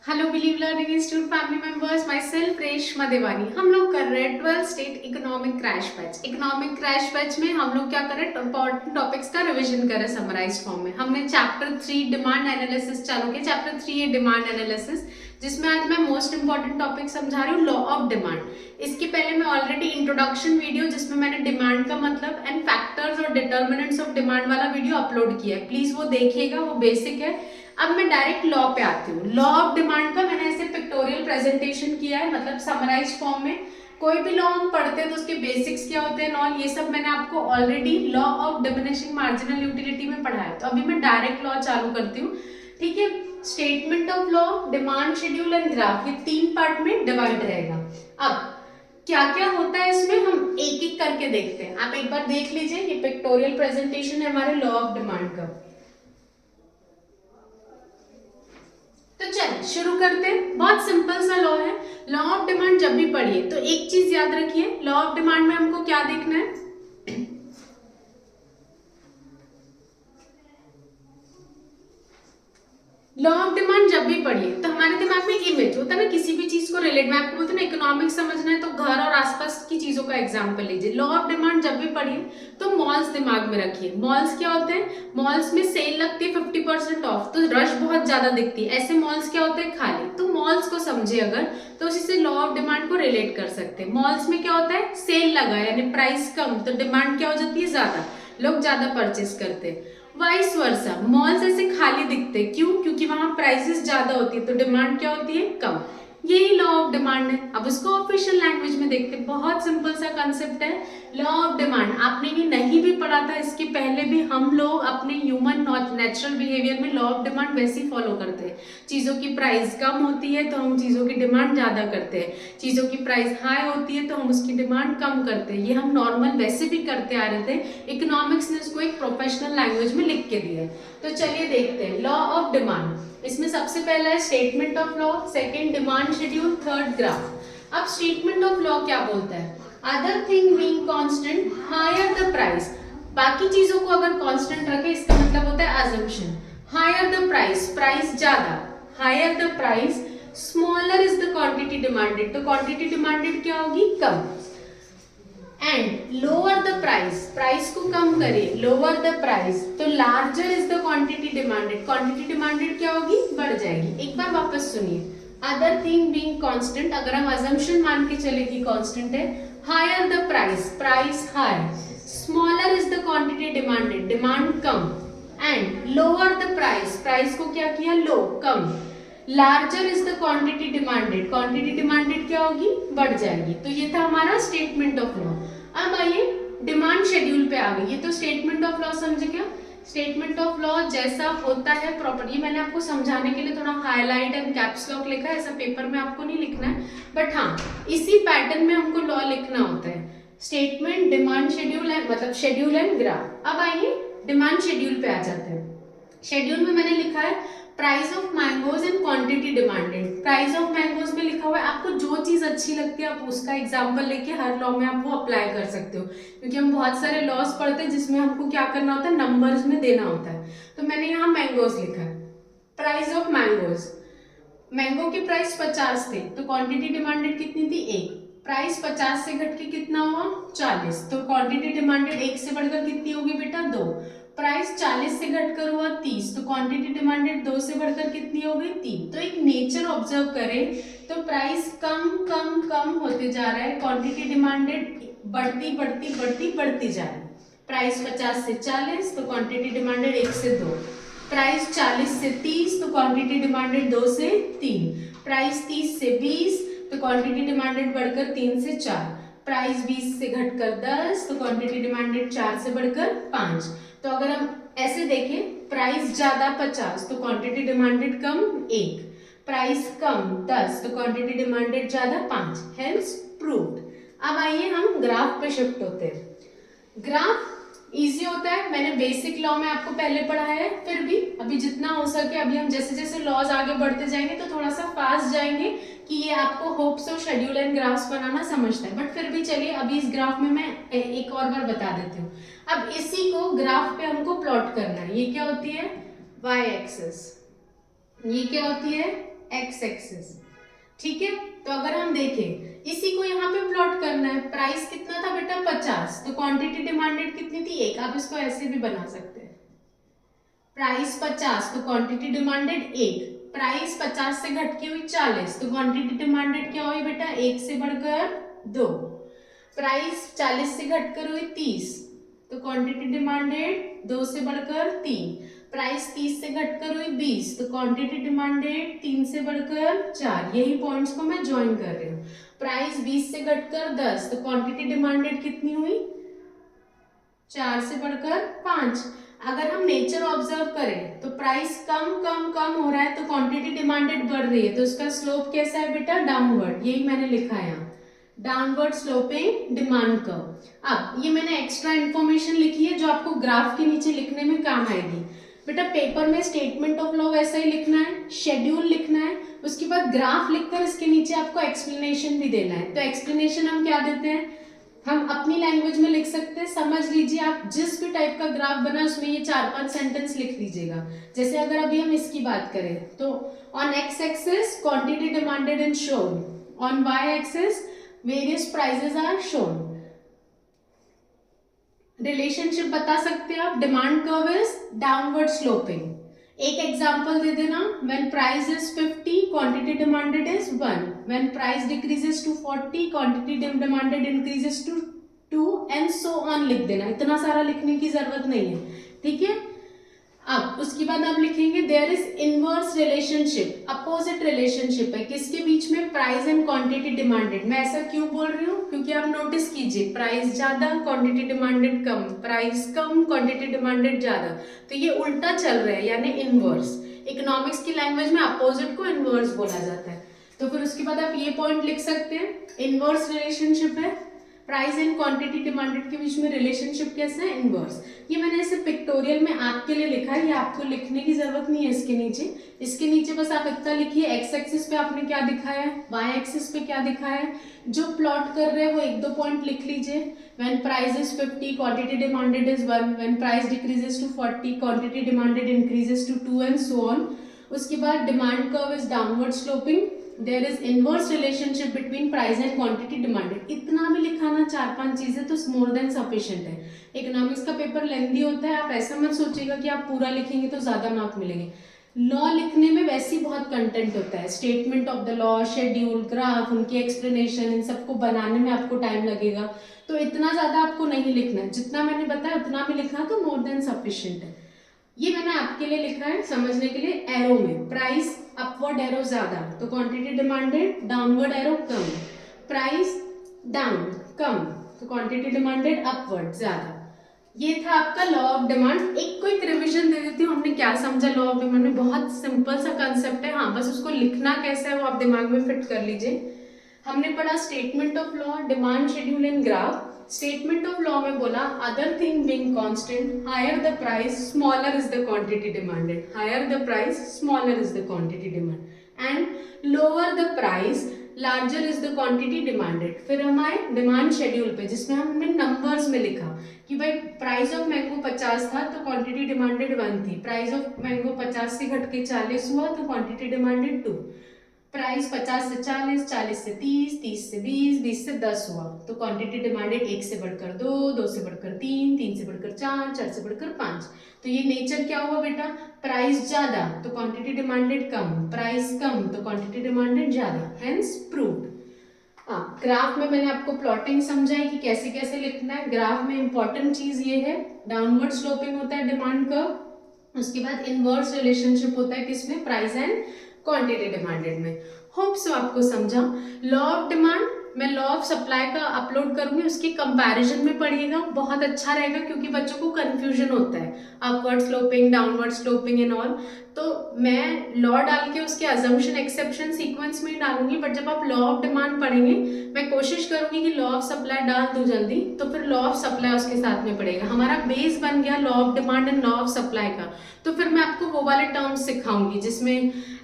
Hello believe learning institute family members, my self Reshma देवानी। हम लोग कर रहे हैं 12th state economic crash batch. Economic crash batch में हम लोग क्या कर रहे हैं, इंपॉर्टेंट टॉपिक्स का रिवीजन कर रहे हैं समराइज फॉर्म में। हमने चैप्टर 3 डिमांड एनालिसिस चालू किया। चैप्टर 3 है डिमांड एनालिसिस, जिसमें आज मैं मोस्ट इंपॉर्टेंट टॉपिक समझा रही हूँ, लॉ ऑफ डिमांड। इसके पहले मैं ऑलरेडी इंट्रोडक्शन वीडियो जिसमें मैंने डिमांड का मतलब एंड फैक्टर्स और डिटर्मिनेंट्स ऑफ डिमांड वाला वीडियो अपलोड किया है, प्लीज वो देखिएगा, वो बेसिक है। अब मैं डायरेक्ट लॉ पे आती हूँ। लॉ ऑफ डिमांड का मैंने ऐसे पिक्टोरियल प्रेजेंटेशन किया है, मतलब समराइज फॉर्म में। कोई भी लॉ हम पढ़ते हैं तो उसके बेसिक्स क्या होते हैं और ये सब मैंने आपको already law of diminishing marginal utility में पढ़ाया है। तो अभी मैं डायरेक्ट लॉ चालू करती हूँ, ठीक है। Statement of law, demand schedule and graph, ये 3 पार्ट में डिवाइड रहेगा। अब क्या क्या होता है इसमें हम एक एक करके देखते हैं। आप एक बार देख लीजिए, ये पिक्टोरियल प्रेजेंटेशन है हमारे लॉ ऑफ डिमांड का। तो चलिए शुरू करते हैं। बहुत सिंपल सा लॉ है। लॉ ऑफ डिमांड जब भी पढ़िए तो एक चीज याद रखिए, लॉ ऑफ डिमांड में हमको क्या देखना है, लॉ ऑफ डिमांड जब भी पढ़िए तो हमारे दिमाग में इमेज होता है ना, किसी भी चीज को रिलेट। मैं आपको बोलती हूँ ना, इकोनॉमिक्स समझना है तो घर और आसपास की चीजों का एग्जांपल लीजिए। लॉ ऑफ डिमांड जब भी पढ़िए तो मॉल्स दिमाग में रखिए। मॉल्स क्या होते हैं, मॉल्स में सेल लगती है 50% ऑफ, तो रश बहुत ज्यादा दिखती है। ऐसे मॉल्स क्या होते हैं, खाली। तो मॉल्स को समझे अगर, तो उसी से लॉ ऑफ डिमांड को रिलेट कर सकते हैं। मॉल्स में क्या होता है, सेल लगा यानी प्राइस कम, तो डिमांड क्या हो जाती है, ज्यादा, लोग ज्यादा परचेस करते हैं। वाइस वर्सा, मॉल्स ऐसे खाली दिखते, क्यों, क्योंकि वहां प्राइसेस ज्यादा होती है तो डिमांड क्या होती है, कम। यही लॉ ऑफ डिमांड है। अब उसको ऑफिशियल लैंग्वेज में देखते हैं। बहुत सिंपल सा कंसेप्ट है लॉ ऑफ डिमांड। आपने ये नहीं भी पढ़ा था, इसके पहले भी हम लोग अपने ह्यूमन नेचुरल बिहेवियर में लॉ ऑफ डिमांड वैसे ही फॉलो करते हैं। चीजों की प्राइस कम होती है तो हम चीजों की डिमांड ज्यादा करते हैं, चीजों की प्राइस हाई होती है तो हम उसकी डिमांड कम करते हैं। ये हम नॉर्मल वैसे भी करते आ रहे थे, इकोनॉमिक्स ने इसको एक प्रोफेशनल लैंग्वेज में लिख के दिया है। तो चलिए देखते हैं लॉ ऑफ डिमांड। इसमें सबसे पहला है statement of law, second demand schedule, third graph. अब स्टेटमेंट ऑफ लॉ क्या बोलता है, other thing being constant higher the price. बाकी चीजों को अगर कांस्टेंट रखे इसका मतलब होता है assumption. Higher the price, price ज्यादा, higher the price, smaller is the quantity demanded, तो क्वांटिटी डिमांडेड क्या होगी, कम। And lower the price, price को कम करिए, लोअर द प्राइस, तो larger is the quantity demanded, quantity demanded क्या होगी, बढ़ जाएगी। एक बार वापस सुनिए, अदर थिंग बीइंग कांस्टेंट, अगर हम अजम्पशन मान के चले कि कांस्टेंट है, higher the price, price high, smaller is the quantity demanded, demand कम, and lower the price, price को क्या किया, लो, कम, larger is the quantity demanded, quantity demanded क्या होगी, बढ़ जाएगी। तो ये था हमारा स्टेटमेंट ऑफ लॉ। अब आइए डिमांड शेड्यूल पे आ गई। ये तो स्टेटमेंट ऑफ लॉ समझ गया। स्टेटमेंट ऑफ लॉ जैसा होता है प्रॉपर, ये मैंने आपको समझाने के लिए थोड़ा हाईलाइट एंड कैप्स लॉक लिखा है, ऐसा पेपर में आपको नहीं लिखना है, बट हाँ इसी पैटर्न में हमको लॉ लिखना होता है। स्टेटमेंट, डिमांड शेड्यूल है, मतलब शेड्यूल एंड ग्राफ। अब आइए डिमांड शेड्यूल पे आ जाते हैं। शेड्यूल में मैंने लिखा है price of mangoes and quantity demanded. Price of mangoes में लिखा हुआ है, आपको जो चीज अच्छी लगती है आप उसका एग्जांपल लेके हर लॉ में आप वो अप्लाई कर सकते हो, क्योंकि हम बहुत सारे लॉस पढ़ते हैं जिसमें हमको क्या करना होता है, नंबर्स में देना होता है। तो मैंने यहाँ मैंगोज लिखा है, प्राइस ऑफ मैंगोज, मैंगो की प्राइस 50 थी तो क्वांटिटी डिमांडेड कितनी थी, 1। प्राइस 50 से घट के कितना हुआ, 40, तो क्वांटिटी डिमांडेड 1 से बढ़कर कितनी होगी बेटा, 2। प्राइस 40 से घटकर हुआ 30, तो क्वांटिटी डिमांडेड 2 से बढ़कर कितनी हो गई, 3। तो एक नेचर ऑब्जर्व करें तो प्राइस कम कम कम होते जा रहा है, क्वांटिटी डिमांडेड बढ़ती बढ़ती बढ़ती बढ़ती जा रही है। प्राइस 50 से 40 तो क्वांटिटी डिमांडेड 1 से 2, प्राइस 40 से 30 तो क्वांटिटी डिमांडेड 2 से 3, प्राइस 30 से 20 तो क्वांटिटी डिमांडेड बढ़कर 3 से 4, प्राइस 20 से घटकर 10 तो क्वांटिटी डिमांडेड 4 से बढ़कर 5। तो अगर हम ऐसे देखें, प्राइस ज्यादा 50 तो क्वांटिटी डिमांडेड कम 1, प्राइस कम 10 तो क्वांटिटी डिमांडेड ज्यादा 5, हेंस प्रूव्ड। अब आइए हम ग्राफ पे शिफ्ट होते हैं। ग्राफ इजी होता है, मैंने बेसिक लॉ में आपको पहले पढ़ाया है, फिर भी अभी जितना हो सके, अभी हम जैसे जैसे लॉज आगे बढ़ते जाएंगे तो थोड़ा सा फास्ट जाएंगे कि ये आपको hope so schedule and graphs बनाना समझता है, बट फिर भी चलिए अभी इस ग्राफ में मैं एक और बार बता देती हूँ। अब इसी को ग्राफ पे हमको प्लॉट करना है। ये क्या होती है, वाई एक्सिस, ये क्या होती है एक्स एक्सिस। ठीक है, तो अगर हम देखें इसी को यहाँ पे प्लॉट करना है, प्राइस कितना था बेटा 50, तो क्वांटिटी डिमांडेड कितनी थी 1। आप इसको ऐसे भी बना सकते हैं, प्राइस 50 तो क्वांटिटी डिमांडेड 1, प्राइस 50 से घट के हुई 40 तो क्वांटिटी डिमांडेड क्या हुई बेटा 1 से बढ़कर 2, प्राइस 40 से घटकर हुई 30 तो क्वांटिटी डिमांडेड 2 से बढ़कर 3, प्राइस 30 से घटकर हुई 20 तो क्वांटिटी डिमांडेड 3 से बढ़कर 4। यही पॉइंट्स को मैं ज्वाइन कर रही हूँ। प्राइस 20 से घटकर 10 तो क्वांटिटी डिमांडेड कितनी हुई 4 से बढ़कर 5। अगर हम नेचर ऑब्जर्व करें तो प्राइस कम कम कम हो रहा है तो क्वांटिटी डिमांडेड बढ़ रही है, तो उसका स्लोप कैसा है बेटा डाउनवर्ड। यही मैंने लिखा है यहाँ, डाउनवर्ड स्लोपिंग डिमांड कर्व। अब ये मैंने एक्स्ट्रा इन्फॉर्मेशन लिखी है जो आपको ग्राफ के नीचे लिखने में काम आएगी। बेटा पेपर में स्टेटमेंट ऑफ लॉ वैसा ही लिखना है, शेड्यूल लिखना है, उसके बाद ग्राफ लिखकर इसके नीचे आपको एक्सप्लेनेशन भी देना है। तो एक्सप्लेनेशन हम क्या देते हैं, हम अपनी लैंग्वेज में लिख सकते हैं। समझ लीजिए आप जिस भी टाइप का ग्राफ बना उसमें ये 4-5 सेंटेंस लिख लीजिएगा। जैसे अगर अभी हम इसकी बात करें तो on X axis quantity demanded and shown, on Y axis various prices are shown. Relationship बता सकते हैं आप, demand curve is downward sloping. एक एग्जांपल दे देना, when price is 50 quantity demanded is 1, when price decreases to 40 quantity demanded increases to 2 and so on लिख देना। इतना सारा लिखने की जरूरत नहीं है, ठीक है। अब उसके बाद आप लिखेंगे there is inverse relationship, opposite relationship है किसके बीच में, प्राइस एंड क्वांटिटी डिमांडेड। मैं ऐसा क्यों बोल रही हूँ, क्योंकि आप नोटिस कीजिए प्राइस ज्यादा क्वांटिटी डिमांडेड कम, प्राइस कम क्वांटिटी डिमांडेड ज्यादा, तो ये उल्टा चल रहा है यानी इनवर्स। इकोनॉमिक्स की लैंग्वेज में अपोजिट को इनवर्स बोला जाता है। तो फिर उसके बाद आप ये पॉइंट लिख सकते हैं, इनवर्स रिलेशनशिप है, प्राइस एंड क्वांटिटी डिमांडेड के बीच में रिलेशनशिप कैसा है, इनवर्स। ये मैंने ऐसे पिक्टोरियल में आपके लिए लिखा है, ये आपको लिखने की जरूरत नहीं है इसके नीचे। इसके नीचे बस आप इतना लिखिए, एक्स एक्सिस पे आपने क्या दिखाया है, वाई एक्सिस पे क्या दिखाया है, जो प्लॉट कर रहे हैं वो 1-2 पॉइंट लिख लीजिए। When price is 50 quantity demanded is 1, when price decreases to 40 quantity demanded increases to 2 and so on. उसके बाद demand curve is downward sloping, there is inverse relationship between price and quantity demanded. इतना भी लिखाना 4-5 चीजें तो more than sufficient है। Economics का paper lengthy होता है, आप ऐसा मत सोचिएगा कि आप पूरा लिखेंगे तो ज्यादा मार्क मिलेंगे। लॉ लिखने में वैसे ही बहुत कंटेंट होता है, statement of the law, schedule, graph, उनकी एक्सप्लेनेशन, इन सबको बनाने में आपको टाइम लगेगा, तो इतना ज्यादा आपको नहीं लिखना है। जितना मैंने बताया उतना भी लिखना तो मोर देन सफिशिएंट है। ये मैंने आपके लिए लिखा है समझने के लिए। एरो में प्राइस अपवर्ड एरो ज्यादा तो क्वांटिटी डिमांडेड, डाउनवर्ड एरो कम, प्राइस डाउन कम तो क्वांटिटी डिमांडेड अपवर्ड ज्यादा। ये था आपका लॉ ऑफ डिमांड। एक क्विक रिवीजन दे देती हूँ, हमने क्या समझा लॉ ऑफ डिमांड में। बहुत सिंपल सा कंसेप्ट है, हाँ बस उसको लिखना कैसा है वो आप दिमाग में फिट कर लीजिए। हमने पढ़ा statement of law, demand, schedule and graph. Statement of law में बोला other thing being constant, higher the price smaller is the quantity demanded, higher the price smaller is the quantity demand and lower the price larger is the quantity demanded. फिर हम आए demand schedule पे जिसमें हमने numbers में लिखा कि भाई प्राइस ऑफ मैंगो 50 था तो क्वांटिटी डिमांडेड 1 थी, प्राइस ऑफ मैंगो 50 से घट के 40 हुआ तो क्वांटिटी डिमांडेड 2, प्राइस 50 से 40, 40 से 30, 30 से 20, 20 से 10 हुआ तो क्वांटिटी डिमांडेड 1 से बढ़कर 2, 2 से बढ़कर 3, 3 से बढ़कर 4, 4 से बढ़कर 5। तो ये नेचर क्या हुआ बेटा, प्राइस ज्यादा तो क्वांटिटी डिमांडेड कम, प्राइस कम तो क्वांटिटी डिमांडेड ज्यादा, हेंस प्रूव्ड। ग्राफ में मैंने आपको प्लॉटिंग समझाई कि कैसे कैसे लिखना है। ग्राफ में इंपॉर्टेंट चीज ये है, डाउनवर्ड स्लोपिंग होता है डिमांड कर्व, उसके बाद इनवर्स रिलेशनशिप होता है किसमें, प्राइस एंड क्वांटिटी डिमांडेड में। होप सो आपको समझा। लॉ ऑफ डिमांड मैं लॉ ऑफ सप्लाई का अपलोड करूंगी, उसके कंपैरिजन में पढ़िएगा, बहुत अच्छा रहेगा क्योंकि बच्चों को कंफ्यूजन होता है upward sloping, downward sloping and all. तो मैं लॉ डाल के उसके अजम्पशन एक्सेप्शन सीक्वेंस में ही डालूंगी, बट जब आप लॉ ऑफ डिमांड पढ़ेंगे मैं कोशिश करूंगी कि लॉ ऑफ सप्लाई डाल दूं जल्दी, तो फिर लॉ ऑफ सप्लाई उसके साथ में पड़ेगा। हमारा बेस बन गया law of demand and law of supply का। तो फिर मैं आपको वो वाले टर्म्स सिखाऊंगी जिसमें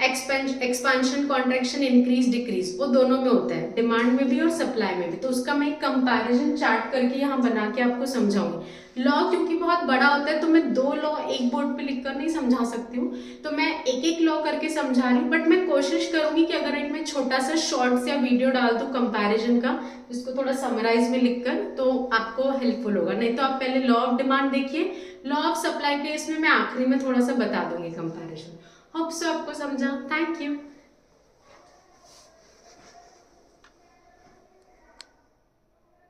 एक्सपेंशन, कॉन्ट्रैक्शन, इंक्रीज, डिक्रीज वो दोनों में होता है, डिमांड में भी और सप्लाई में भी। तो उसका मैं एक कंपैरिजन चार्ट करके यहाँ बना के आपको समझाऊंगी। लॉ क्योंकि बहुत बड़ा होता है तो मैं 2 लॉ एक बोर्ड पे लिखकर नहीं समझा सकती हूँ, तो मैं एक एक लॉ करके समझा रही हूँ, बट मैं कोशिश करूंगी कि अगर इनमें छोटा सा शॉर्ट्स या वीडियो डाल दूँ कंपैरिजन का, इसको थोड़ा समराइज में लिखकर, तो आपको हेल्पफुल होगा। नहीं तो आप पहले लॉ ऑफ डिमांड देखिए, लॉ ऑफ सप्लाई के इसमें मैं आखिरी में थोड़ा सा बता दूंगी कंपैरिजन। होप सो आपको समझा। Thank you.